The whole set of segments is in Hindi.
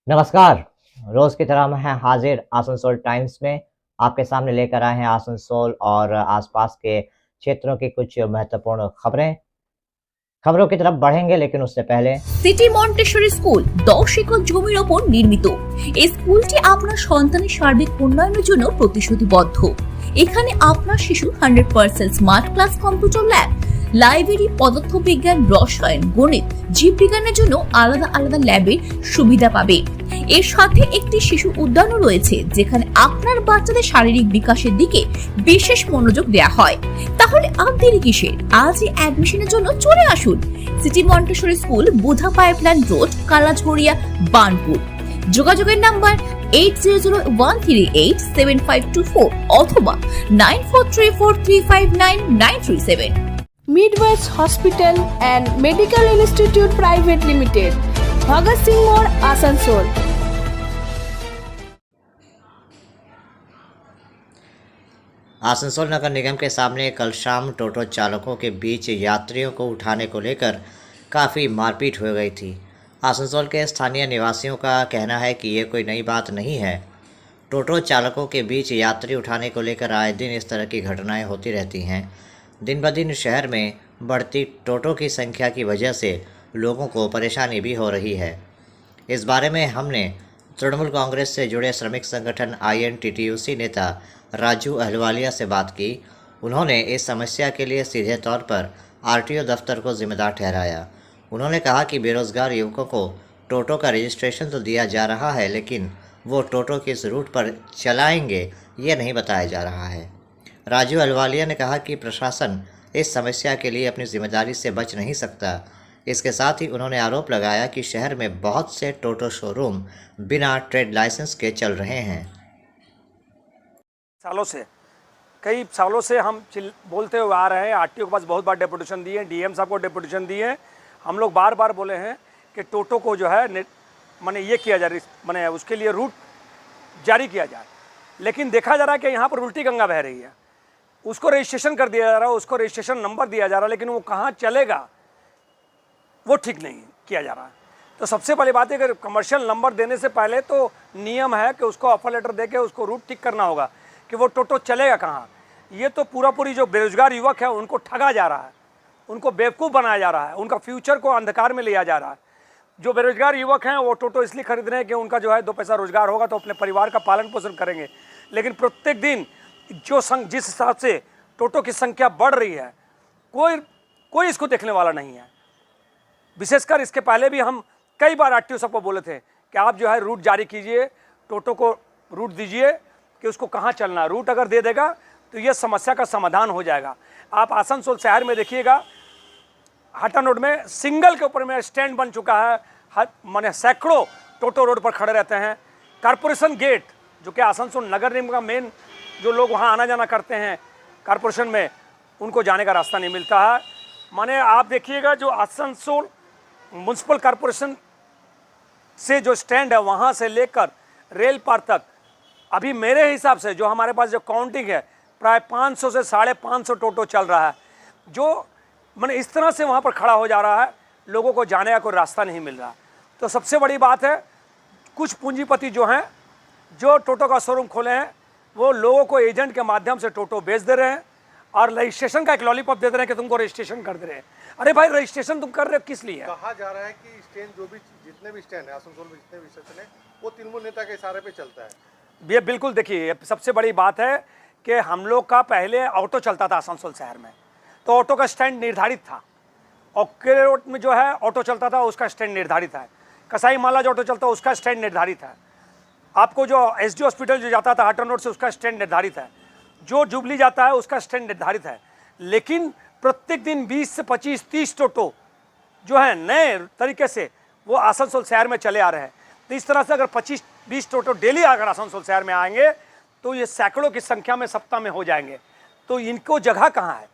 नमस्कार। रोज की तरह हम हैं हाजिर आसनसोल टाइम्स में। आपके सामने लेकर आए हैं आसनसोल और आसपास के क्षेत्रों की कुछ महत्वपूर्ण खबरें। खबरों की तरफ बढ़ेंगे, लेकिन उससे पहले সিটি মন্টেসরি স্কুল 10 একর জমির ওপর নির্মিত। এই স্কুলটি আপনার সন্তানের সার্বিক উন্নয়নের জন্য প্রতিশ্রুতিবদ্ধ। এখানে আপনার শিশু 100% smart class, computer lab, library, পদার্থবিজ্ঞান, রসায়ন, গণিত, জীববিজ্ঞানের জন্য আলাদা আলাদা ল্যাবের সুবিধা পাবে। এর সাথে একটি শিশু উদ্যানও রয়েছে, যেখানে আপনার বাচ্চাদের শারীরিক বিকাশের দিকে বিশেষ মনোযোগ দেওয়া হয়। তাহলে আর দেরি কিসের? আজই অ্যাডমিশনের জন্য চলে আসুন সিটি মন্টেসরি স্কুল, বুধা পাইপলাইন রোড, কালাঝড়িয়া, বার্নপুর। যোগাযোগের নাম্বার 8001387524 অথবা 9434359937। Midwest Hospital and Medical Institute Private Limited, Bhagat Singh Road, Asansol। Asansol नगर निगम के सामने कल शाम टोटो चालकों के बीच यात्रियों को उठाने को लेकर काफ़ी मारपीट हो गई थी। आसनसोल के स्थानीय निवासियों का कहना है कि ये कोई नई बात नहीं है। टोटो चालकों के बीच यात्री उठाने को लेकर आए दिन इस तरह की घटनाएं होती रहती हैं। दिन ब दिन शहर में बढ़ती टोटो की संख्या की वजह से लोगों को परेशानी भी हो रही है। इस बारे में हमने तृणमूल कांग्रेस से जुड़े श्रमिक संगठन INTTUC नेता राजू अहलवालिया से बात की। उन्होंने इस समस्या के लिए सीधे तौर पर RTO दफ्तर को जिम्मेदार ठहराया। उन्होंने कहा कि बेरोजगार युवकों को टोटो का रजिस्ट्रेशन तो दिया जा रहा है, लेकिन वो टोटो किस रूट पर चलाएंगे ये नहीं बताया जा रहा है। राजू अहलवालिया ने कहा कि प्रशासन इस समस्या के लिए अपनी जिम्मेदारी से बच नहीं सकता। इसके साथ ही उन्होंने आरोप लगाया कि शहर में बहुत से टोटो शोरूम बिना ट्रेड लाइसेंस के चल रहे हैं। कई सालों से हम बोलते हुए आ रहे हैं। RTO के पास बहुत बार डेपुटेशन दिए, DM साहब को डेपुटेशन दिए। हम लोग बार बार बोले हैं कि टोटो को जो है माने ये किया जाए, माने उसके लिए रूट जारी किया जाए। लेकिन देखा जा रहा है कि यहाँ पर उल्टी गंगा बह रही है। उसको रजिस्ट्रेशन कर दिया जा रहा है, उसको रजिस्ट्रेशन नंबर दिया जा रहा है, लेकिन वो कहाँ चलेगा वो ठीक नहीं किया जा रहा है। तो सबसे पहली बात है कि कमर्शियल नंबर देने से पहले तो नियम है कि उसको ऑफर लेटर दे के उसको रूट ठीक करना होगा कि वो टोटो चलेगा कहाँ। ये तो पूरी जो बेरोजगार युवक है उनको ठगा जा रहा है, उनको बेवकूफ़ बनाया जा रहा है, उनका फ्यूचर को अंधकार में लिया जा रहा है। जो बेरोजगार युवक हैं वो टोटो इसलिए खरीद रहे हैं कि उनका जो है 2 पैसा रोजगार होगा तो अपने परिवार का पालन पोषण करेंगे। लेकिन प्रत्येक दिन जिस हिसाब से टोटो की संख्या बढ़ रही है, कोई इसको देखने वाला नहीं है। विशेषकर इसके पहले भी हम कई बार RTO साहब को बोले थे कि आप जो है रूट जारी कीजिए, टोटो को रूट दीजिए कि उसको कहाँ चलना है। रूट अगर दे देगा तो ये समस्या का समाधान हो जाएगा। आप आसनसोल शहर में देखिएगा, हटन रोड में सिंगल के ऊपर में स्टैंड बन चुका है। माने सैकड़ों टोटो रोड पर खड़े रहते हैं। कारपोरेशन गेट जो कि आसनसोल नगर निगम का मेन, जो लोग वहाँ आना जाना करते हैं कारपोरेशन में, उनको जाने का रास्ता नहीं मिलता है। माने आप देखिएगा जो आसनसोल म्यूनसिपल कॉरपोरेशन से जो स्टैंड है वहाँ से लेकर रेल पार तक अभी मेरे हिसाब से जो हमारे पास जो काउंटिंग है प्राय 500 से 550 टोटो चल रहा है, जो मैंने इस तरह से वहाँ पर खड़ा हो जा रहा है, लोगों को जाने का कोई रास्ता नहीं मिल रहा। तो सबसे बड़ी बात है, कुछ पूंजीपति जो हैं, जो टोटो का शोरूम खोले हैं, वो लोगों को एजेंट के माध्यम से टोटो बेच दे रहे हैं और रजिस्ट्रेशन का एक लॉलीपॉप दे दे रहे हैं कि तुमको रजिस्ट्रेशन कर दे रहे हैं। अरे भाई, रजिस्ट्रेशन तुम कर रहे हो किस लिए? कहा जा रहा है कि स्टैंड जितने भी स्टैंड है आसनसोल में, जितने भी स्टेशन है, वो तृणमूल नेता के इशारे पे चलता है। ये बिल्कुल देखिए, सबसे बड़ी बात है कि हम लोग का पहले ऑटो चलता था आसनसोल शहर में, तो ऑटो का स्टैंड निर्धारित था। और के रोड में जो है ऑटो चलता था उसका स्टैंड निर्धारित है। कसाई माला जो ऑटो चलता है उसका स्टैंड निर्धारित है। आपको जो SD हॉस्पिटल जो जाता था हटन रोड से, उसका स्टैंड निर्धारित है। जो जुबली जाता है उसका स्टैंड निर्धारित है। लेकिन प्रत्येक दिन 20 से 25-30 टोटो जो है नए तरीके से वो आसनसोल शहर में चले आ रहे हैं। तो इस तरह से अगर 25-20 टोटो डेली अगर आसनसोल शहर में आएंगे तो ये सैकड़ों की संख्या में सप्ताह में हो जाएंगे। तो इनको जगह कहाँ है?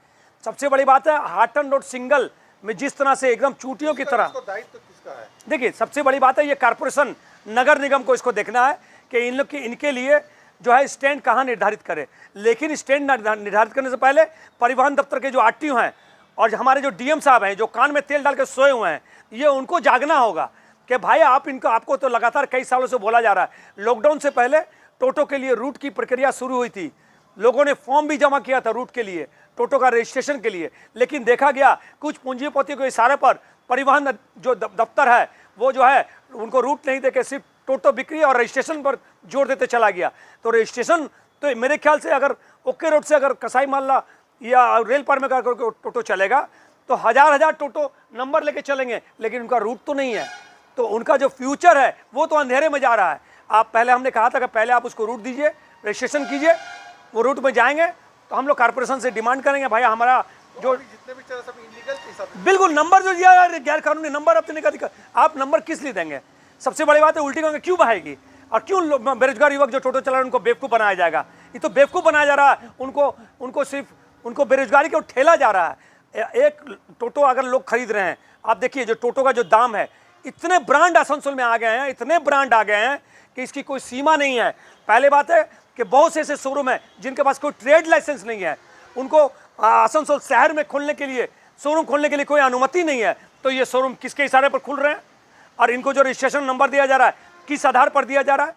सबसे बड़ी बात है, हाटन रोड सिंगल में जिस तरह से एकदम चूटियों की तरह, दायित्व किसका है? देखिए सबसे बड़ी बात है, ये कारपोरेशन नगर निगम को इसको देखना है कि इनके लिए जो है स्टैंड कहाँ निर्धारित करे। लेकिन स्टैंड निर्धारित करने से पहले परिवहन दफ्तर के जो RTO हैं और हमारे जो DM साहब हैं, जो कान में तेल डाल के सोए हुए हैं, ये उनको जागना होगा कि भाई आप इनको, आपको तो लगातार कई सालों से बोला जा रहा है, लॉकडाउन से पहले टोटो के लिए रूट की प्रक्रिया शुरू हुई थी, लोगों ने फॉर्म भी जमा किया था रूट के लिए, टोटो का रजिस्ट्रेशन के लिए, लेकिन देखा गया कुछ पूंजीपतियों के इशारे पर परिवहन जो दफ्तर है वो जो है उनको रूट नहीं देके सिर्फ टोटो बिक्री और रजिस्ट्रेशन पर जोर देते चला गया। तो रजिस्ट्रेशन तो मेरे ख्याल से अगर ओके रोड से अगर कसाई माल्ला या रेल पर में अगर टोटो चलेगा तो हजार टोटो नंबर लेके चलेंगे, लेकिन उनका रूट तो नहीं है। तो उनका जो फ्यूचर है वो तो अंधेरे में जा रहा है। आप पहले हमने कहा था कि पहले आप उसको रूट दीजिए, रजिस्ट्रेशन कीजिए, वो रूट में जाएंगे तो हम लोग कॉर्पोरेशन से डिमांड करेंगे भाई हमारा जो जितने भी चल सब इलीगल के हिसाब से। बिल्कुल नंबर जो दिया है गैर कानूनी नंबर अपने का दिक्कत, आप नंबर किस लिए देंगे? सबसे बड़ी बात है उल्टी गंगा क्यों बहाएगी, और क्यों बेरोजगार युवक जो टोटो चला रहे हैं उनको बेवकूफ़ बनाया जाएगा? ये तो बेवकूफ़ बनाया जा रहा है, उनको सिर्फ उनको बेरोजगारी को ठेला जा रहा है। एक टोटो अगर लोग खरीद रहे हैं, आप देखिए जो टोटो का जो दाम है, इतने ब्रांड आसनसोल में आ गए हैं, इतने ब्रांड आ गए हैं कि इसकी कोई सीमा नहीं है। पहले बात है कि बहुत से ऐसे शोरूम हैं जिनके पास कोई ट्रेड लाइसेंस नहीं है, उनको आसनसोल शहर में खोलने के लिए, शोरूम खोलने के लिए कोई अनुमति नहीं है। तो ये शोरूम किसके इशारे पर खुल रहे हैं? और इनको जो रजिस्ट्रेशन नंबर दिया जा रहा है किस आधार पर दिया जा रहा है?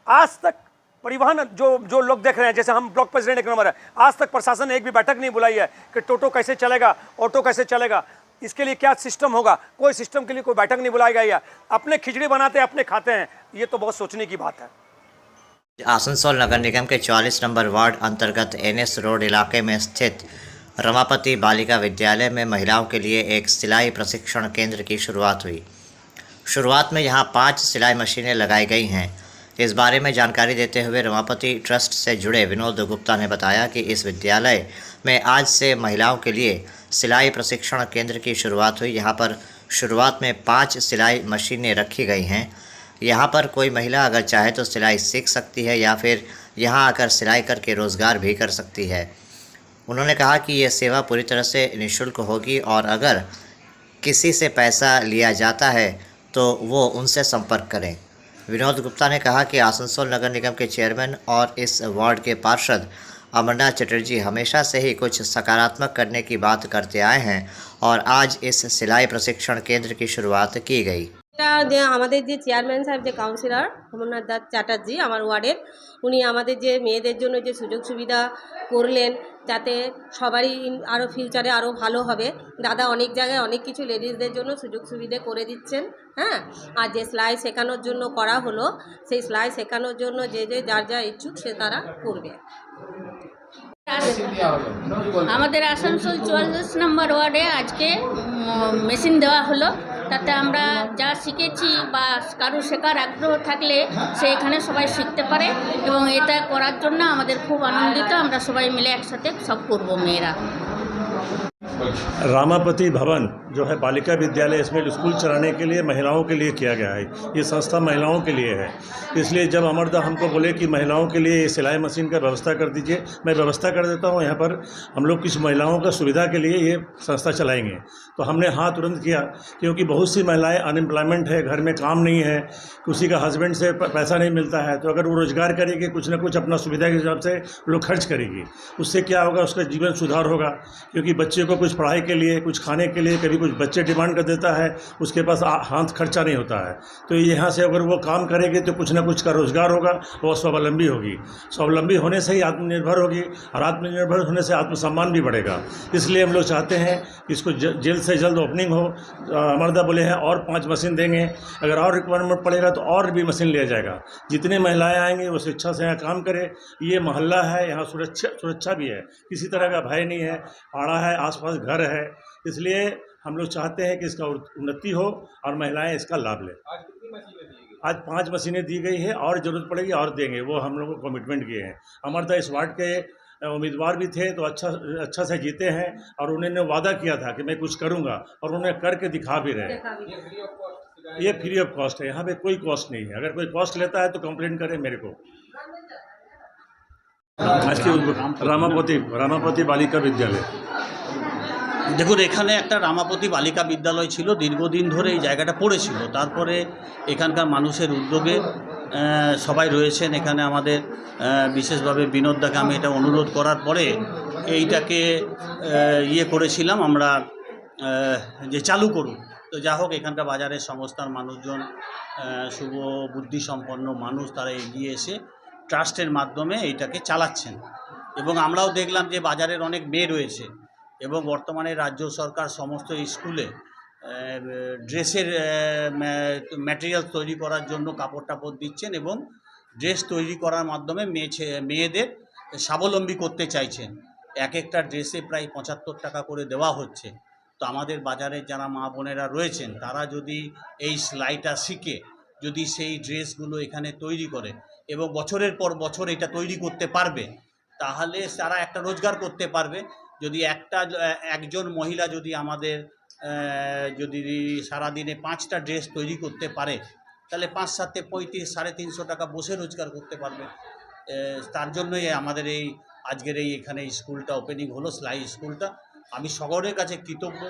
आज तक परिवहन जो लोग देख रहे हैं, जैसे हम ब्लॉक प्रेसिडेंट एक नंबर है, आज तक प्रशासन ने एक भी बैठक नहीं बुलाई है कि टोटो कैसे चलेगा, ऑटो कैसे चलेगा, इसके लिए क्या सिस्टम होगा, कोई सिस्टम के लिए कोई बैठक नहीं बुलाई गई है। अपने खिचड़ी बनाते हैं, अपने खाते हैं, ये तो बहुत सोचने की बात है। आसनसोल नगर निगम के 44 नंबर वार्ड अंतर्गत NS रोड इलाके में स्थित रमापति बालिका विद्यालय में महिलाओं के लिए एक सिलाई प्रशिक्षण केंद्र की शुरुआत हुई। शुरुआत में यहां 5 सिलाई मशीनें लगाई गई हैं। इस बारे में जानकारी देते हुए रमापति ट्रस्ट से जुड़े विनोद गुप्ता ने बताया कि इस विद्यालय में आज से महिलाओं के लिए सिलाई प्रशिक्षण केंद्र की शुरुआत हुई। यहाँ पर शुरुआत में 5 सिलाई मशीनें रखी गई हैं। यहाँ पर कोई महिला अगर चाहे तो सिलाई सीख सकती है या फिर यहाँ आकर सिलाई करके रोज़गार भी कर सकती है। उन्होंने कहा कि ये सेवा पूरी तरह से निःशुल्क होगी और अगर किसी से पैसा लिया जाता है तो वो उनसे संपर्क करें। विनोद गुप्ता ने कहा कि आसनसोल नगर निगम के चेयरमैन और इस वार्ड के पार्षद अमरनाथ चटर्जी हमेशा से ही कुछ सकारात्मक करने की बात करते आए हैं और आज इस सिलाई प्रशिक्षण केंद्र की शुरुआत की गई। আমাদের যে চেয়ারম্যান সাহেব, যে কাউন্সিলর অমরনাথ দাস চ্যাটার্জি আমার ওয়ার্ডের, উনি আমাদের যে মেয়েদের জন্য যে সুযোগ সুবিধা করলেন যাতে সবারই আরও ফিউচারে আরও ভালো হবে। দাদা অনেক জায়গায় অনেক কিছু লেডিসদের জন্য সুযোগ সুবিধা করে দিচ্ছেন। হ্যাঁ, আর যে সেলাই শেখানোর জন্য করা হলো, সেই সেলাই শেখানোর জন্য যে যার যা ইচ্ছুক সে তারা করবে। আমাদের আসানসোল 44 নম্বর ওয়ার্ডে আজকে মেশিন দেওয়া হলো, তাতে আমরা যা শিখেছি বা কারো শেখার আগ্রহ থাকলে সে এখানে সবাই শিখতে পারে এবং এটা করার জন্য আমাদের খুব আনন্দিত। আমরা সবাই মিলে একসাথে সব করবো মেয়েরা। रामापति भवन जो है बालिका विद्यालय, इसमें स्कूल चलाने के लिए महिलाओं के लिए किया गया है। ये संस्था महिलाओं के लिए है, इसलिए जब अमरदा हमको बोले कि महिलाओं के लिए सिलाई मशीन का व्यवस्था कर दीजिए, मैं व्यवस्था कर देता हूँ। यहाँ पर हम लोग कुछ महिलाओं का सुविधा के लिए ये संस्था चलाएंगे। तो हमने हाँ तुरंत किया, क्योंकि बहुत सी महिलाएँ अनएम्प्लॉयमेंट है, घर में काम नहीं है, किसी का हस्बैंड से पैसा नहीं मिलता है। तो अगर वो रोज़गार करेगी, कुछ ना कुछ अपना सुविधा के हिसाब से लोग खर्च करेगी, उससे क्या होगा, उसका जीवन सुधार होगा। क्योंकि बच्चे को कुछ पढ़ाई के लिए, कुछ खाने के लिए, कभी कुछ बच्चे डिमांड कर देता है, उसके पास हाथ खर्चा नहीं होता है। तो यहाँ से अगर वो काम करेगी तो कुछ ना कुछ का रोज़गार होगा, वो स्वावलंबी होगी। स्वावलंबी होने से ही आत्मनिर्भर होगी और आत्मनिर्भर होने से आत्मसम्मान भी बढ़ेगा। इसलिए हम लोग चाहते हैं कि इसको जल्द से जल्द ओपनिंग हो। अमरदा बोले हैं और 5 मशीन देंगे, अगर और रिक्वायरमेंट पड़ेगा तो और भी मशीन लिया जाएगा। जितने महिलाएँ आएंगी वो स्वेच्छा से यहाँ काम करें। ये मोहल्ला है, यहाँ सुरक्षा भी है, किसी तरह का भय नहीं है, पाड़ा है, आसपास घर है। इसलिए हम लोग चाहते हैं कि इसका उन्नति हो और महिलाएं इसका लाभ लें। आज 5 मशीनें दी गई है और ज़रूरत पड़ेगी और देंगे, वो हम लोगों को कमिटमेंट किए हैं। अमरदा इस वार्ड के उम्मीदवार भी थे, तो अच्छा से जीते हैं और उन्होंने वादा किया था कि मैं कुछ करूंगा और उन्होंने करके दिखा भी रहे हैं। ये फ्री ऑफ कॉस्ट है, यहाँ पे कोई कॉस्ट नहीं है। अगर कोई कॉस्ट लेता है तो कंप्लेंट करे मेरे को। आज की रामापति बालिका विद्यालय, দেখুন, এখানে একটা রামাপতি বালিকা বিদ্যালয় ছিল, দীর্ঘদিন ধরে এই জায়গাটা পড়েছিল। তারপরে এখানকার মানুষের উদ্যোগে সবাই রয়েছেন এখানে। আমাদের বিশেষভাবে বিনোদদাকে আমি এটা অনুরোধ করার পরে এইটাকে করেছিলাম আমরা যে চালু করুন। তো যা হোক এখানকার বাজারের সংস্থার মানুষজন শুভ বুদ্ধিসম্পন্ন মানুষ তারা এগিয়ে এসে ট্রাস্টের মাধ্যমে এইটাকে চালাচ্ছেন এবং আমরাও দেখলাম যে বাজারের অনেক মেয়ে রয়েছে এবং বর্তমানে রাজ্য সরকার সমস্ত স্কুলে ড্রেসের ম্যাটেরিয়াল তৈরি করার জন্য কাপড় টাপড় দিচ্ছেন এবং ড্রেস তৈরি করার মাধ্যমে মেয়েদের স্বাবলম্বী করতে চাইছেন। এক একটা ড্রেসে প্রায় 75 টাকা করে দেওয়া হচ্ছে। তো আমাদের বাজারের যারা মা বোনেরা রয়েছেন তারা যদি এই সেলাইটা শিখে যদি সেই ড্রেসগুলো এখানে তৈরি করে এবং বছরের পর বছর এটা তৈরি করতে পারবে তাহলে তারা একটা রোজগার করতে পারবে। যদি একজন মহিলা যদি আমাদের যদি সারাদিনে 5টা ড্রেস তৈরি করতে পারে তাহলে 5 7 35 350 টাকা বসে রোজগার করতে পারবে। তার জন্যই আমাদের এই আজকের এখানে স্কুলটা ওপেনিং হলো, সেলাই স্কুলটা। আমি সকলের কাছে কৃতজ্ঞ।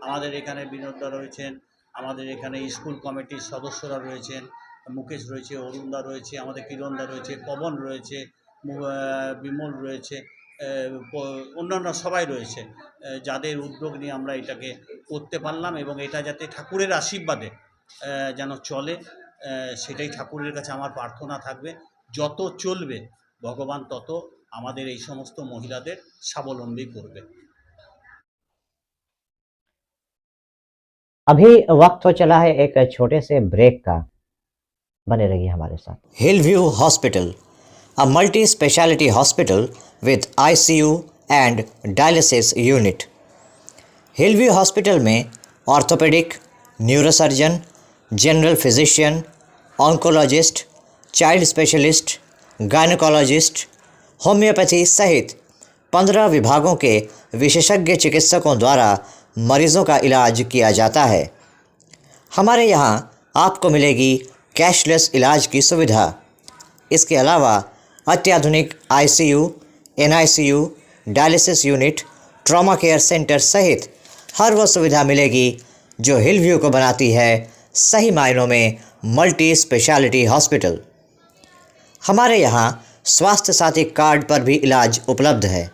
আমাদের এখানে বিনোদদা রয়েছেন, আমাদের এখানে স্কুল কমিটির সদস্যরা রয়েছেন, মুকেশ রয়েছে, অরুণদা রয়েছে, আমাদের কিরণদা রয়েছে, পবন রয়েছে, বিমল রয়েছে, অন্যান্য সবাই রয়েছে, যাদের উদ্যোগ নিয়ে আমরা এটাকে করতে পারলাম এবং এটা যাতে ঠাকুরের আশীর্বাদে যেন চলে সেটাই ঠাকুরের কাছে আমার প্রার্থনা থাকবে। যত চলবে ভগবান তত আমাদের এই সমস্ত মহিলাদের স্বাবলম্বী করবে। अभी वक्त हो चला है एक छोटे से ब्रेक का, बने रहिए हमारे साथ। Hill view hospital, a multi speciality hospital with ICU and dialysis unit. Hill view hospital में orthopaedic, neurosurgeon, general physician, oncologist, child specialist, gynaecologist, homoeopathy सहित 15 विभागों के विशेषज्ञ चिकित्सकों द्वारा मरीज़ों का इलाज किया जाता है। हमारे यहाँ आपको मिलेगी कैशलेस इलाज की सुविधा। इसके अलावा अत्याधुनिक ICU, NICU, dialysis unit, trauma care centre सहित हर वो सुविधा मिलेगी जो हिल व्यू को बनाती है सही मायनों में मल्टी स्पेशलिटी हॉस्पिटल। हमारे यहाँ स्वास्थ्य साथी कार्ड पर भी इलाज उपलब्ध है।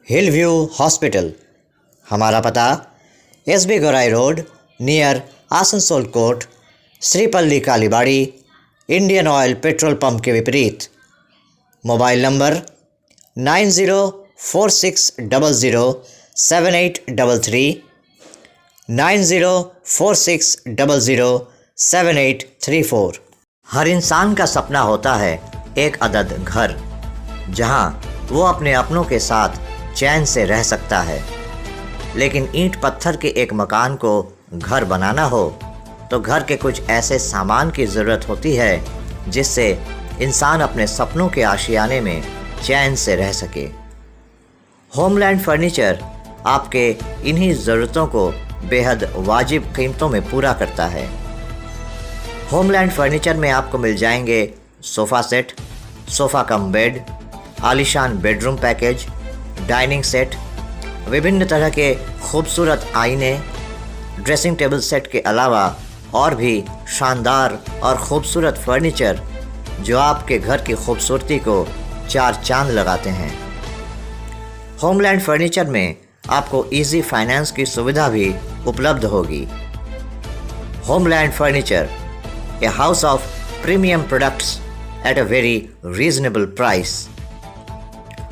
हिल व्यू हॉस्पिटल, हमारा पता SB Gaurai road near Asansol court, Shripalli Kalibari, Indian oil petrol pump के विपरीत। Mobile number 9046007833, 9046007834। हर इंसान का सपना होता है एक अदद घर, जहां वो अपने अपनों के साथ चैन से रह सकता है। लेकिन ईंट पत्थर के एक मकान को घर बनाना हो तो घर के कुछ ऐसे सामान की ज़रूरत होती है जिससे इंसान अपने सपनों के आशियाने में चैन से रह सके। होमलैंड फर्नीचर आपके इन्हीं ज़रूरतों को बेहद वाजिब कीमतों में पूरा करता है। होमलैंड फर्नीचर में आपको मिल जाएंगे sofa set, sofa cum bed, आलीशान बेडरूम पैकेज, डाइनिंग सेट, विभिन्न तरह के खूबसूरत आईने, ड्रेसिंग टेबल सेट के अलावा और भी शानदार और ख़ूबसूरत फर्नीचर जो आपके घर की खूबसूरती को 4 चांद लगाते हैं। होमलैंड फर्नीचर में आपको इजी फाइनेंस की सुविधा भी उपलब्ध होगी। Homeland furniture, a house of premium products at a very reasonable price.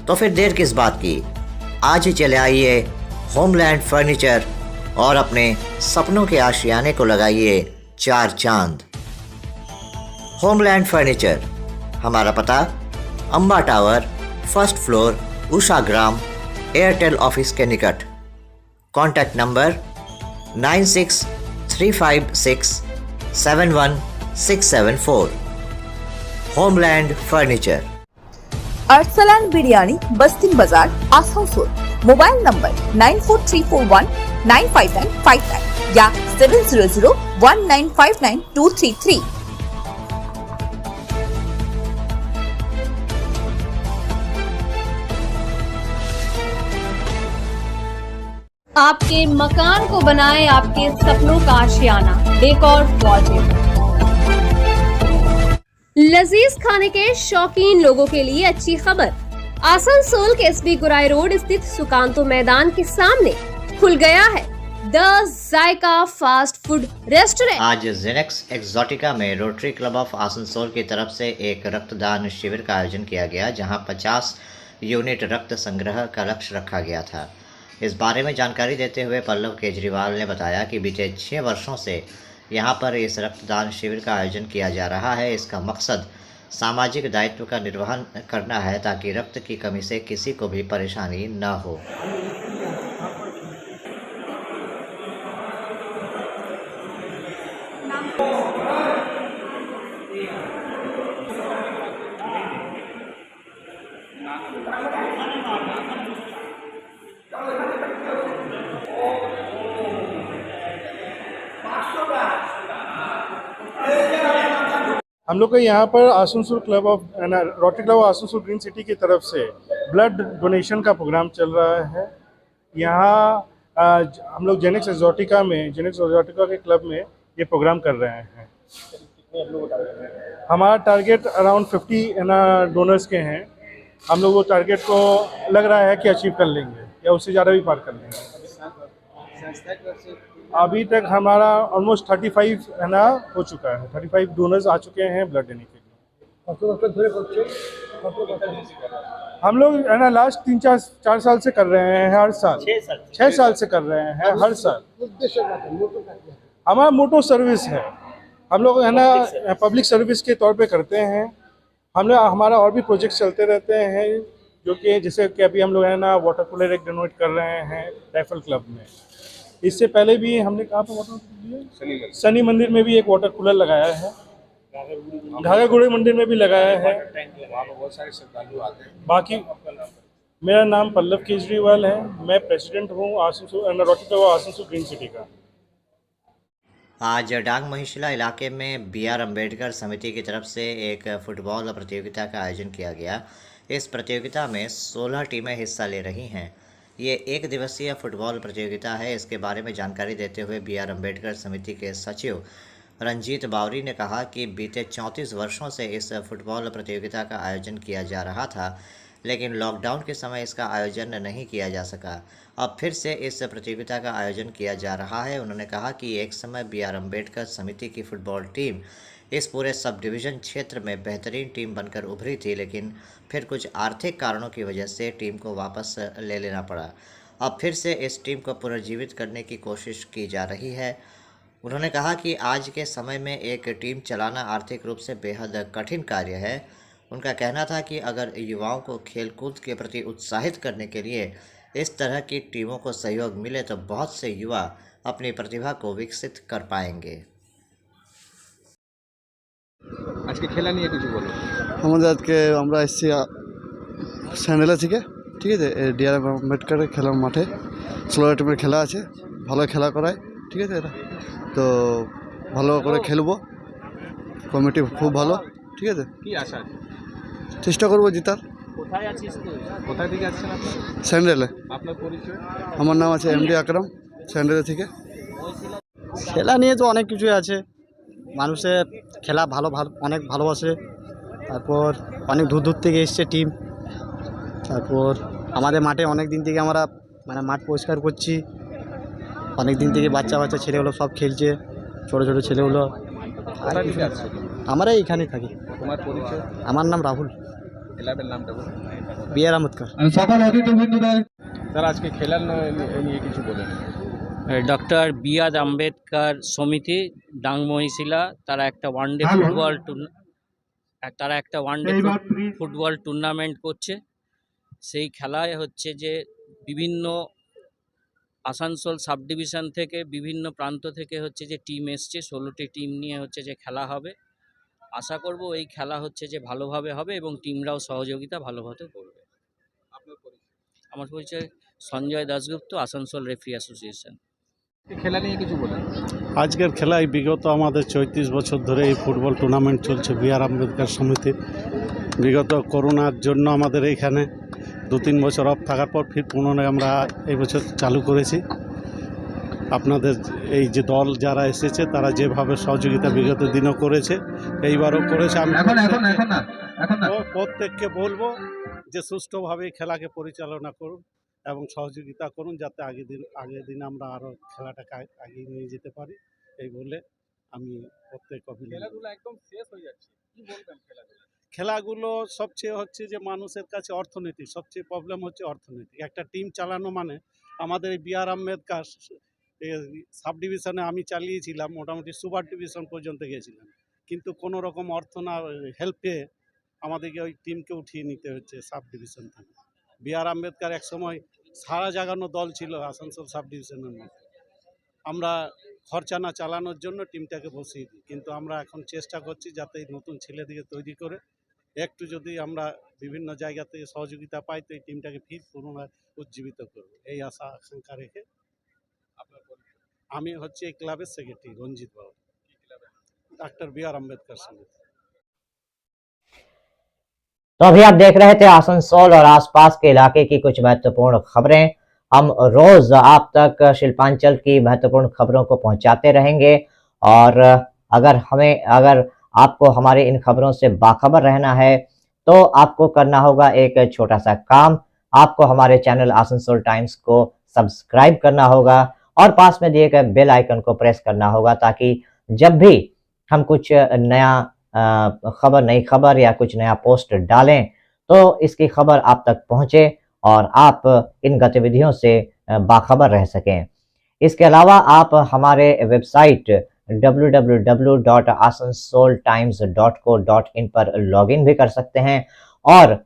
तो फिर देर किस बात की, आज ही चले आइए होमलैंड फर्नीचर और अपने सपनों के आशियाने को लगाइए 4 चांद। होमलैंड फर्नीचर, हमारा पता Amba tower, 1st floor, Usha Gram, Airtel office के निकट। Contact number 9635671674। Homeland furniture. Arsalan biryani, Bastin Bazar, Asansol. Mobile number 9434195959 या 7001959233। आपके मकान को बनाए आपके सपनों का आशियाना, डेकोर वॉलपेपर। लजीज खाने के शौकीन लोगों के लिए अच्छी खबर। आसनसोल के SB गुराई रोड स्थित सुकांतो मैदान के सामने खुल गया है the Zaika fast food restaurant. आज जेनेक्स एक्सोटिका में रोटरी क्लब ऑफ आसनसोल की तरफ से एक रक्तदान शिविर का आयोजन किया गया, जहां 50 यूनिट रक्त संग्रह का लक्ष्य रखा गया था। इस बारे में जानकारी देते हुए पल्लव केजरीवाल ने बताया कि बीते 6 वर्षों से यहां पर इस रक्तदान शिविर का आयोजन किया जा रहा है। इसका मकसद सामाजिक दायित्व का निर्वहन करना है ताकि रक्त की कमी से किसी को भी परेशानी न हो। हम लोग का यहाँ पर Asansol club of rotary Club of Asansol green city की तरफ से ब्लड डोनेशन का प्रोग्राम चल रहा है। यहाँ हम लोग जेनेक्स एक्सोटिका के क्लब में ये प्रोग्राम कर रहे हैं। हमारा टारगेट अराउंड 50 डोनर्स के हैं। हम लोग वो टारगेट को लग रहा है कि अचीव कर लेंगे या उससे ज़्यादा भी पार कर लेंगे। अभी तक हमारा ऑलमोस्ट 35 हो चुका है, 35 डोनर्स आ चुके हैं ब्लड देने के लिए। हम लोग लास्ट 3-4 साल से कर रहे हैं, हर साल 6 साल से कर रहे हैं हर साल। हमारा मोटो सर्विस है, हम लोग पब्लिक सर्विस के तौर पे करते हैं। हम लोग हमारा और भी प्रोजेक्ट चलते रहते हैं, जो कि जैसे कि अभी हम लोग वाटर कूलर एक डोनेट कर रहे हैं राइफल क्लब में। इससे पहले भी हमने कहाँ पर वाटर कूलर, शनि मंदिर में भी एक वाटर कूलर लगाया है, घाघागुड़ी मंदिर में भी लगाया है। बहुत सारे श्रद्धालु आते हैं। बाकी मेरा नाम पल्लव केजरीवाल है, मैं प्रेसिडेंट हूँ rotary Club of Asansol green city का। आज डांग महिशिला इलाके में BR अम्बेडकर समिति की तरफ से एक फुटबॉल प्रतियोगिता का आयोजन किया गया। इस प्रतियोगिता में 16 टीमें हिस्सा ले रही हैं। ये 1 दिवसीय फुटबॉल प्रतियोगिता है। इसके बारे में जानकारी देते हुए BR अम्बेडकर समिति के सचिव रंजीत बावरी ने कहा कि बीते 34 वर्षों से इस फुटबॉल प्रतियोगिता का आयोजन किया जा रहा था, लेकिन लॉकडाउन के समय इसका आयोजन नहीं किया जा सका। अब फिर से इस प्रतियोगिता का आयोजन किया जा रहा है। उन्होंने कहा कि एक समय BR अम्बेडकर समिति की फुटबॉल टीम इस पूरे सब डिवीज़न क्षेत्र में बेहतरीन टीम बनकर उभरी थी, लेकिन फिर कुछ आर्थिक कारणों की वजह से टीम को वापस ले लेना पड़ा। अब फिर से इस टीम को पुनर्जीवित करने की कोशिश की जा रही है। उन्होंने कहा कि आज के समय में एक टीम चलाना आर्थिक रूप से बेहद कठिन कार्य है। उनका कहना था कि अगर युवाओं को खेलकूद के प्रति उत्साहित करने के लिए इस तरह की टीमों को सहयोग मिले तो बहुत से युवा अपनी प्रतिभा को विकसित कर पाएंगे। आज के खेला नहीं है कुछ बोलो। আমাদের আজকে আমরা এসেছি স্যান্ডেলা থেকে, ঠিক আছে। ডিআর আম্বেদকর খেলার মাঠে 16 টিমের খেলা আছে, ভালো খেলা করায়, ঠিক আছে। এটা তো ভালো করে খেলবো, কমিটি খুব ভালো, ঠিক আছে। কি আশা চেষ্টা করবো জেতার। কোথায় আছিস তুই? কোথায় থেকে আসছেন আপনি? স্যান্ডেলে। আপনার পরিচয়? আমার নাম আছে MD আকরাম, স্যান্ডেলে থেকে। খেলা নিয়ে তো অনেক কিছুই আছে, মানুষের খেলা অনেক ভালোবাসে। তারপর অনেক দূর দূর থেকে এসছে টিম। তারপর আমাদের মাঠে অনেক দিন থেকে আমরা মাঠ পরিষ্কার করছি, অনেক দিন থেকে বাচ্চা ছেলেগুলো সব খেলছে, ছোটো ছোটো ছেলেগুলো। আর আমরা এইখানেই থাকি। তোমার পরিচয়? আমার নাম রাহুল। ক্লাবের নামটা বলুন। BR আম্বেদকর। স্যার আজকে খেলার নিয়ে কিছু বলেন। ডক্টর BR আম্বেদকর সমিতি ডাং মহিশিলা তারা একটা ওয়ানডে ফুটবল টুর্নামেন্ট করছে। সেই খেলায় হচ্ছে যে বিভিন্ন আসানসোল সাব ডিভিশন থেকে বিভিন্ন প্রান্ত থেকে হচ্ছে যে টিম এসছে, 16টি টিম নিয়ে হচ্ছে যে খেলা হবে। আশা করব এই খেলা হচ্ছে যে ভালোভাবে হবে এবং টিমরাও সহযোগিতা ভালোভাবে করবে। আমার পরিচয় সঞ্জয় দাশগুপ্ত, আসানসোল রেফারি অ্যাসোসিয়েশন। খেলা নিয়ে কিছু বলেন। আজকের খেলায় বিগত আমাদের 34 বছর ধরে এই ফুটবল টুর্নামেন্ট চলছে BR আম্বেদকর সমিতি। বিগত করোনার জন্য আমাদের এইখানে 2-3 বছর অফ থাকার পর ফির পুনরায় আমরা এই বছর চালু করেছি। আপনাদের এই যে দল যারা এসেছে তারা যেভাবে সহযোগিতা বিগত দিনও করেছে, এইবারও করেছে। আমি প্রত্যেককে বলবো যে সুষ্ঠুভাবে খেলাকে পরিচালনা করুন এবং সহযোগিতা করুন যাতে আগের দিন আমরা আরও খেলাটাকে আগিয়ে নিয়ে যেতে পারি, এই বলে আমি প্রত্যেক খেলাধুলা একদম শেষ হয়ে যাচ্ছে, কি বলবেন খেলাগুলো সবচেয়ে হচ্ছে যে মানুষের কাছে অর্থনীতি, সবচেয়ে প্রবলেম হচ্ছে অর্থনীতি। একটা টিম চালানো মানে আমাদের এই বি.আর. আম্বেদকর সাব ডিভিশনে আমি চালিয়েছিলাম, মোটামুটি সুপার ডিভিশন পর্যন্ত গিয়েছিলাম, কিন্তু কোনো রকম অর্থ না হেল্প পেয়ে আমাদেরকে ওই টিমকে উঠিয়ে নিতে হচ্ছে সাব ডিভিশন থেকে। বি.আর. আম্বেদকর একসময় সারা জাগানো দল ছিল আসানসোল সাব ডিভিশনের মধ্যে। আমরা খরচা না চালানোর জন্য টিমটাকে বসিয়ে দিই, কিন্তু আমরা এখন চেষ্টা করছি যাতে নতুন ছেলেদিকে তৈরি করে একটু যদি আমরা বিভিন্ন জায়গা থেকে সহযোগিতা পাই তো এই টিমটাকে ফির পুনরায় উজ্জীবিত করব, এই আশা আকাঙ্ক্ষা রেখে। আমি হচ্ছে এই ক্লাবের সেক্রেটারি রঞ্জিত বাবু, डॉक्टर बी.आर. अम्बेडकर समिति। तो अभी आप देख रहे थे आसनसोल और आसपास के इलाके की कुछ महत्वपूर्ण खबरें। हम रोज आप तक शिल्पांचल की महत्वपूर्ण खबरों को पहुंचाते रहेंगे और अगर आपको हमारे इन खबरों से बाखबर रहना है तो आपको करना होगा एक छोटा सा काम। आपको हमारे चैनल आसनसोल टाइम्स को सब्सक्राइब करना होगा और पास में दिए गए बेल आइकन को प्रेस करना होगा ताकि जब भी हम कुछ नई खबर या कुछ नया पोस्ट डालें तो इसकी खबर आप तक पहुंचे और आप इन गतिविधियों से बाखबर रह सकें। इसके अलावा आप हमारे वेबसाइट www.asansoltimes.co.in पर लॉगिन भी कर सकते हैं और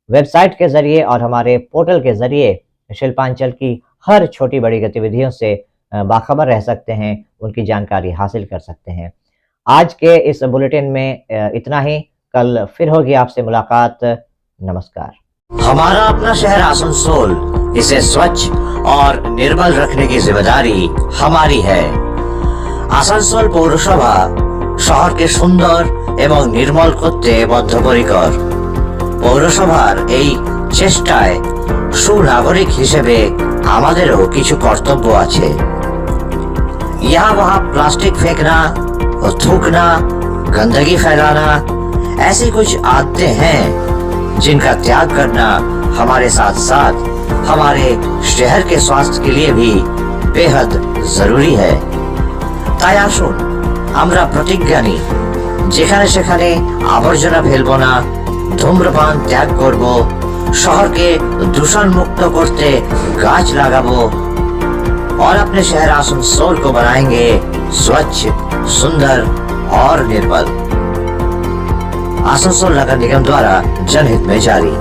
वेबसाइट के जरिए और हमारे पोर्टल के जरिए शिल्पांचल की हर छोटी बड़ी गतिविधियों से बाखबर रह सकते हैं, उनकी जानकारी हासिल कर सकते हैं। आज के इस बुलेटिन में इतना ही। कल फिर होगी आपसे मुलाकात। नमस्कार। हमारा अपना शहर आसनसोल, इसे स्वच्छ और निर्मल रखने की जिम्मेदारी हमारी है। आसनसोल পৌরসভা শহরকে সুন্দর এবং নির্মল করতে বদ্ধপরিকর। পৌরসভার এই চেষ্টায় সুনাগরিক হিসেবে আমাদেরও কিছু কর্তব্য আছে। यहाँ वहाँ प्लास्टिक फेंकना, थूकना, गंदगी फैलाना, ऐसी कुछ आदतें हैं जिनका त्याग करना हमारे साथ साथ हमारे शहर के स्वास्थ्य के लिए भी बेहद जरूरी है। তাই আসুন আমরা প্রতিজ্ঞা নিই, যেখানে সেখানে আবর্জনা ফেলবো না, ধূম্রপান ত্যাগ করব, শহরকে দূষণ মুক্ত করতে গাছ লাগাবো और अपने शहर आसनसोल को बनाएंगे स्वच्छ, सुंदर और निर्मल। आसनसोल नगर निगम द्वारा जनहित में जारी।